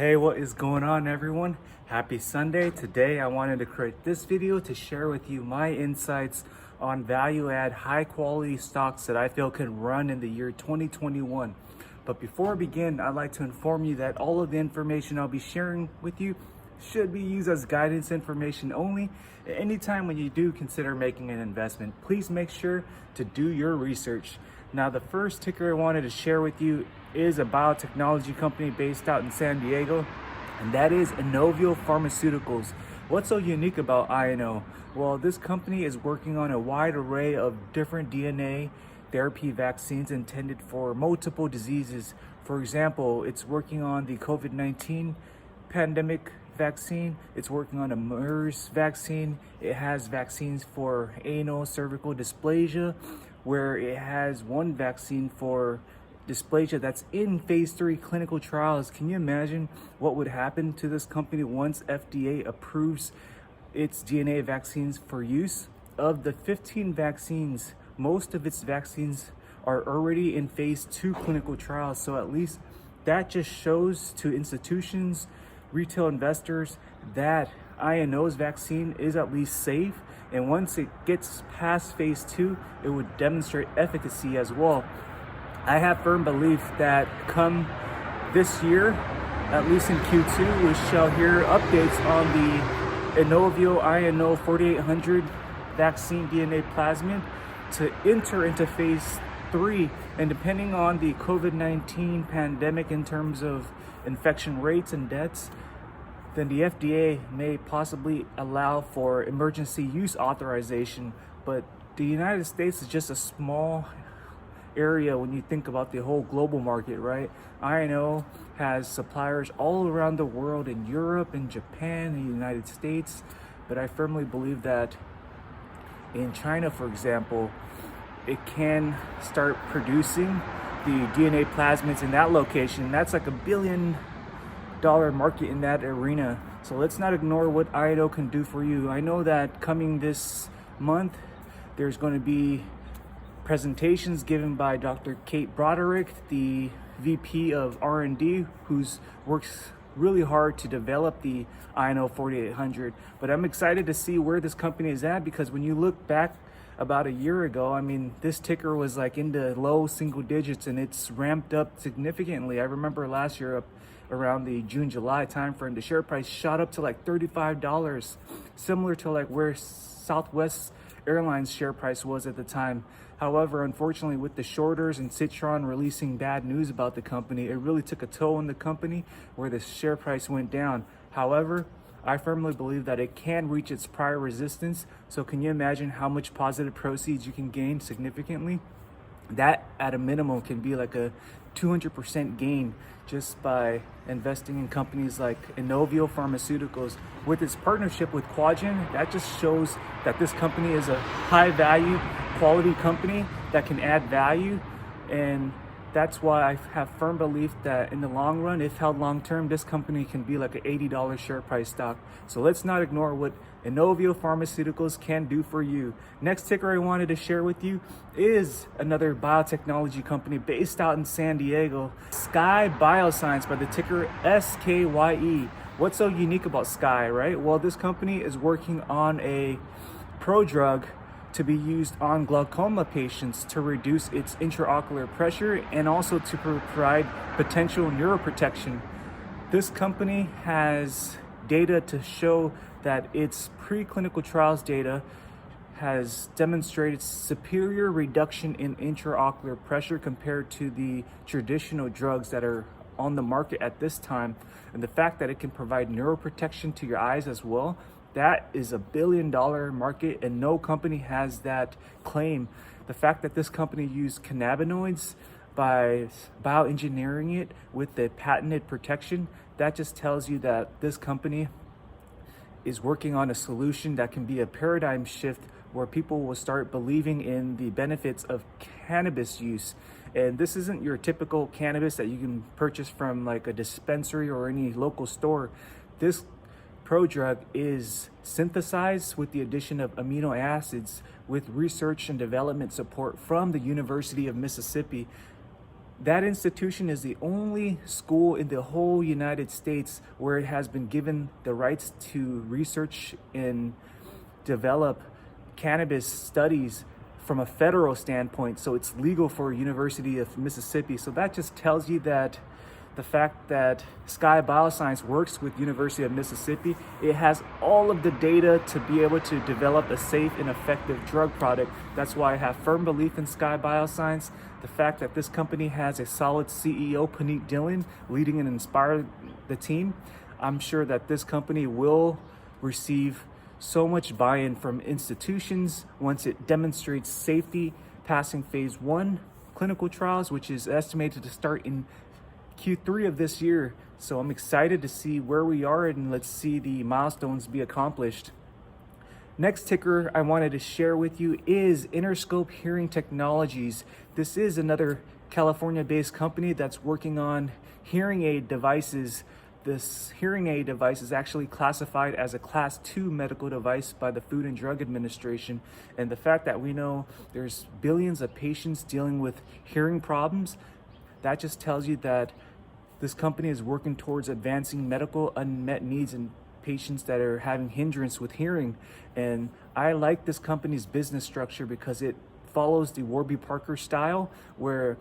Hey, what is going on, everyone? Happy Sunday. Today I wanted to create this video to share with you my insights on value add high quality stocks that I feel can run in the year 2021. But before I begin, I'd like to inform you that all of the information I'll be sharing with you should be used as guidance information only. Anytime when you do consider making an investment, please make sure to do your research. Now, the first ticker I wanted to share with you is a biotechnology company based out in San Diego, and that is Inovio Pharmaceuticals. What's so unique about INO? Well, this company is working on a wide array of different DNA therapy vaccines intended for multiple diseases. For example, it's working on the COVID-19 pandemic vaccine. It's working on a MERS vaccine. It has vaccines for anal cervical dysplasia, where it has one vaccine for dysplasia that's in phase 3 clinical trials. Can you imagine what would happen to this company once FDA approves its DNA vaccines for use? Of the 15 vaccines, most of its vaccines are already in phase 2 clinical trials. So at least that just shows to institutions, retail investors, that INO's vaccine is at least safe. And once it gets past phase 2, it would demonstrate efficacy as well. I have firm belief that come this year, at least in Q2, we shall hear updates on the Inovio INO 4800 vaccine DNA plasmid to enter into phase 3. And depending on the COVID-19 pandemic in terms of infection rates and deaths, then the FDA may possibly allow for emergency use authorization. But the United States is just a small area when you think about the whole global market, right? INO has suppliers all around the world, in Europe, in Japan, in the United States. But I firmly believe that in China, for example, it can start producing the DNA plasmids in that location. That's like $1 billion market in that arena. So let's not ignore what INO can do for you. I know that coming this month, there's going to be presentations given by Dr. Kate Broderick, the VP of R&D, who's works really hard to develop the INO 4800. But I'm excited to see where this company is at, because when you look back about a year ago, I mean, this ticker was like in the low single digits, and it's ramped up significantly. I remember last year, up around the June-July timeframe, the share price shot up to like $35, similar to like where Southwest Airlines share price was at the time. However, unfortunately, with the shorters and Citron releasing bad news about the company, it really took a toll on the company, where the share price went down. However, I firmly believe that it can reach its prior resistance. So can you imagine how much positive proceeds you can gain significantly? That at a minimum can be like a 200% gain just by investing in companies like Inovio Pharmaceuticals. With its partnership with Quagen, that just shows that this company is a high value quality company that can add value. And that's why I have firm belief that in the long run, if held long term, this company can be like an $80 share price stock. So let's not ignore what Inovio Pharmaceuticals can do for you. Next ticker I wanted to share with you is another biotechnology company based out in San Diego, Skye Bioscience, by the ticker SKYE. What's so unique about Skye, right? Well, this company is working on a prodrug to be used on glaucoma patients to reduce its intraocular pressure and also to provide potential neuroprotection. This company has data to show that its preclinical trials data has demonstrated superior reduction in intraocular pressure compared to the traditional drugs that are on the market at this time. And the fact that it can provide neuroprotection to your eyes as well, that is $1 billion market, and no company has that claim. The fact that this company used cannabinoids by bioengineering it with the patented protection, that just tells you that this company is working on a solution that can be a paradigm shift, where people will start believing in the benefits of cannabis use. And this isn't your typical cannabis that you can purchase from like a dispensary or any local store. This prodrug is synthesized with the addition of amino acids with research and development support from the University of Mississippi. That institution is the only school in the whole United States where it has been given the rights to research and develop cannabis studies from a federal standpoint. So it's legal for University of Mississippi. So that just tells you that the fact that Skye Bioscience works with University of Mississippi, it has all of the data to be able to develop a safe and effective drug product. That's why I have firm belief in Skye Bioscience. The fact that this company has a solid CEO, Puneet Dillon, leading and inspiring the team, I'm sure that this company will receive so much buy-in from institutions once it demonstrates safety, passing phase 1 clinical trials, which is estimated to start in Q3 of this year. So I'm excited to see where we are, and let's see the milestones be accomplished. Next ticker I wanted to share with you is Interscope Hearing Technologies. This is another California-based company that's working on hearing aid devices. This hearing aid device is actually classified as a Class 2 medical device by the Food and Drug Administration. And the fact that we know there's billions of patients dealing with hearing problems, that just tells you that this company is working towards advancing medical unmet needs in patients that are having hindrance with hearing. And I like this company's business structure because it follows the Warby Parker style, where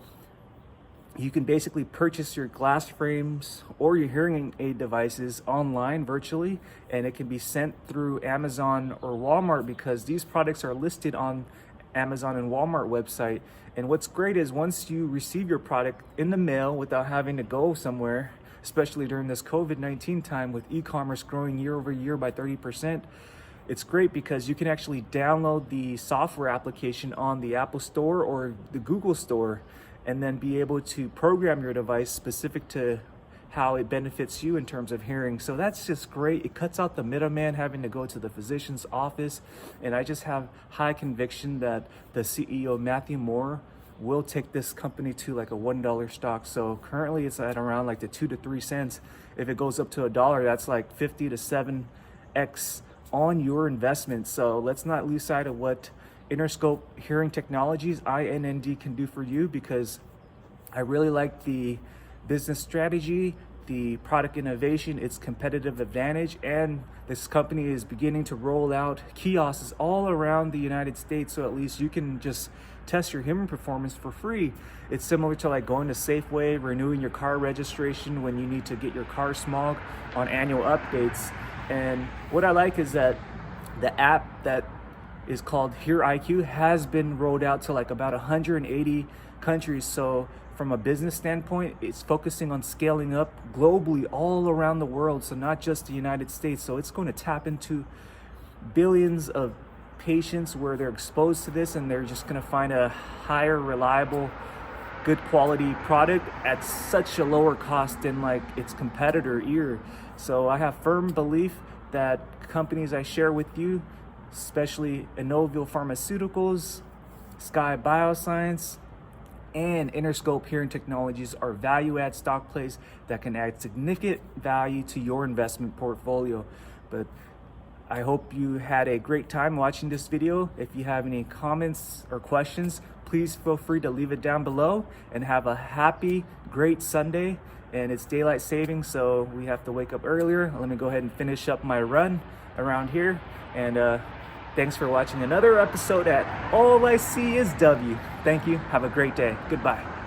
you can basically purchase your glass frames or your hearing aid devices online virtually, and it can be sent through Amazon or Walmart because these products are listed on Amazon and Walmart website. And what's great is once you receive your product in the mail without having to go somewhere, especially during this COVID-19 time with e-commerce growing year over year by 30%, it's great because you can actually download the software application on the Apple Store or the Google Store and then be able to program your device specific to how it benefits you in terms of hearing. So that's just great. It cuts out the middleman having to go to the physician's office. And I just have high conviction that the CEO, Matthew Moore, will take this company to like a $1 stock. So currently it's at around like the 2 to 3 cents. If it goes up to $1, that's like 50 to 7x on your investment. So let's not lose sight of what Interscope Hearing Technologies, INND, can do for you, because I really like the business strategy, the product innovation, its competitive advantage, and this company is beginning to roll out kiosks all around the United States, so at least you can just test your hearing performance for free. It's similar to like going to Safeway, renewing your car registration when you need to get your car smog on annual updates. And what I like is that the app that is called Hear IQ has been rolled out to like about 180 countries. So from a business standpoint, it's focusing on scaling up globally all around the world. So not just the United States. So it's going to tap into billions of patients where they're exposed to this, and they're just going to find a higher, reliable, good quality product at such a lower cost than like its competitor ear. So I have firm belief that companies I share with you, especially Inovio Pharmaceuticals, Skye Bioscience, and Interscope Hearing Technologies, are value-add stock plays that can add significant value to your investment portfolio. But I hope you had a great time watching this video. If you have any comments or questions, please feel free to leave it down below, and have a happy, great Sunday. And it's daylight savings, so we have to wake up earlier. Let me go ahead and finish up my run around here. And thanks for watching another episode at All I See Is W. Thank you. Have a great day. Goodbye.